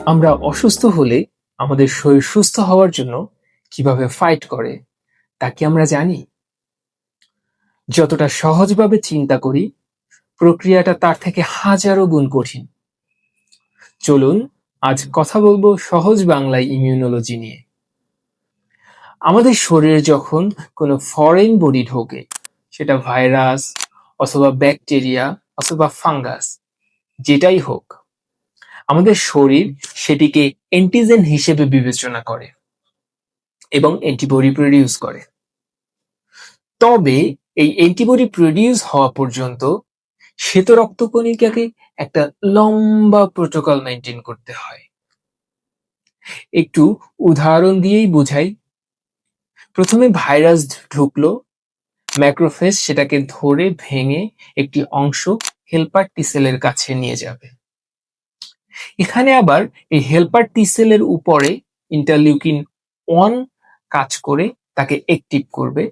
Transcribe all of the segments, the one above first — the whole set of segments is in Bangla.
আমরা অসুস্থ হলে আমাদের শরীর সুস্থ হওয়ার জন্য কিভাবে ফাইট করে তা কি আমরা জানি? যতটা সহজভাবে চিন্তা করি, প্রক্রিয়াটা তার থেকে হাজারো গুণ কঠিন। চলুন আজ কথা বলবো সহজ বাংলায় ইমিউনোলজি নিয়ে। আমাদের শরীরে যখন কোনো ফরেন বডি ঢোকে, সেটা ভাইরাস অথবা ব্যাকটেরিয়া অথবা ফাঙ্গাস, যেটাই হোক, আমাদের শরীর সেটিকে অ্যান্টিজেন হিসেবে বিবেচনা করে এবং অ্যান্টিবডি প্রডিউস করে। তবে এই অ্যান্টিবডি প্রডিউস হওয়া পর্যন্ত শ্বেত রক্তকণিকাকে একটা লম্বা প্রোটোকল মেনটেন করতে হয়। একটু উদাহরণ দিয়েই বোঝাই। প্রথমে ভাইরাস ঢুকলো, ম্যাক্রোফেজ সেটাকে ধরে ভেঙে একটি অংশ হেল্পার টি সেলের কাছে নিয়ে যাবে। এখানে আবার এই হেল্পার টি সেলের উপরে ইন্টারলিউকিন 1 কাজ করে তাকে অ্যাক্টিভ করবে।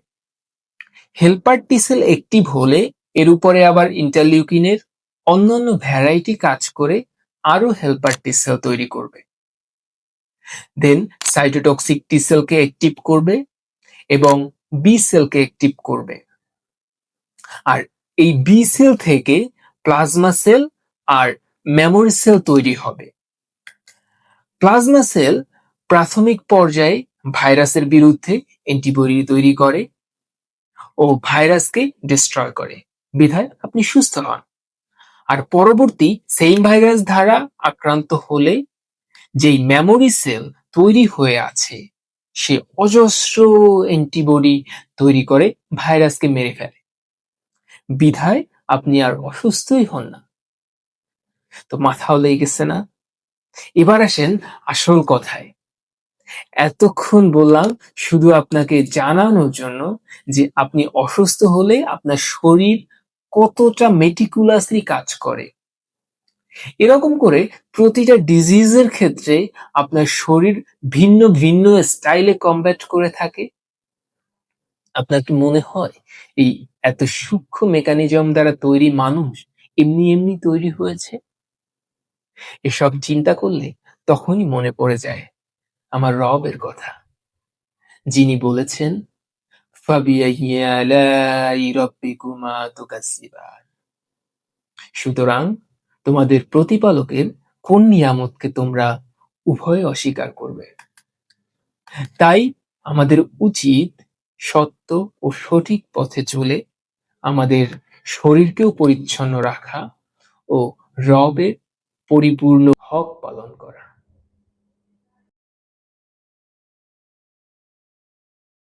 হেল্পার টি সেল অ্যাক্টিভ হলে এর উপরে আবার ইন্টারলিউকিনের অন্যান্য ভ্যারাইটি কাজ করে আরো হেল্পার টি সেল তৈরি করবে। দেন সাইটোটক্সিক টি সেলকে অ্যাক্টিভ করবে এবং বি সেলকে অ্যাক্টিভ করবে। আর এই বি সেল থেকে প্লাজমা সেল আর মেমোরি সেল তৈরি হবে। প্লাজমা সেল প্রাথমিক পর্যায়ে ভাইরাসের বিরুদ্ধে অ্যান্টিবডি তৈরি করে ও ভাইরাসকে ডিস্ট্রয় করে, বিধায় আপনি সুস্থ হন। আর পরবর্তী সেম ভাইরাস দ্বারা আক্রান্ত হলে যেই মেমোরি সেল তৈরি হয়ে আছে, সে অজস্র অ্যান্টিবডি তৈরি করে ভাইরাসকে মেরে ফেলে, বিধায় আপনি আর অসুস্থই হন না। তো মাথাও লেগে গেছে না? এবার আসেন আসল কথায়। এতক্ষণ বললাম শুধু আপনাকে জানানোর জন্য যে আপনি অসুস্থ হলে আপনার শরীর কতটা মেটিকুলাসলি কাজ করে। এরকম করে প্রতিটা ডিজিজের ক্ষেত্রে আপনার শরীর ভিন্ন ভিন্ন স্টাইলে কমব্যাট করে থাকে। আপনার কি মনে হয় এই এত সূক্ষ্ম মেকানিজম দ্বারা তৈরি মানুষ এমনি এমনি তৈরি হয়েছে? এসব চিন্তা করলে তখনই মনে পড়ে যায় আমার রবের কথা, যিনি বলেছেন, ফাবিআইয়ি আলাই রাব্বিকুমা তুকাজ্জিবান। সুতরাং তোমাদের প্রতিপালকের কোন নিয়ামতকে তোমরা উভয়ে অস্বীকার করবে? তাই আমাদের উচিত সত্য ও সঠিক পথে চলে আমাদের শরীরকেও পরিচ্ছন্ন রাখা ও রবের পরিপূর্ণ হক পালন করা।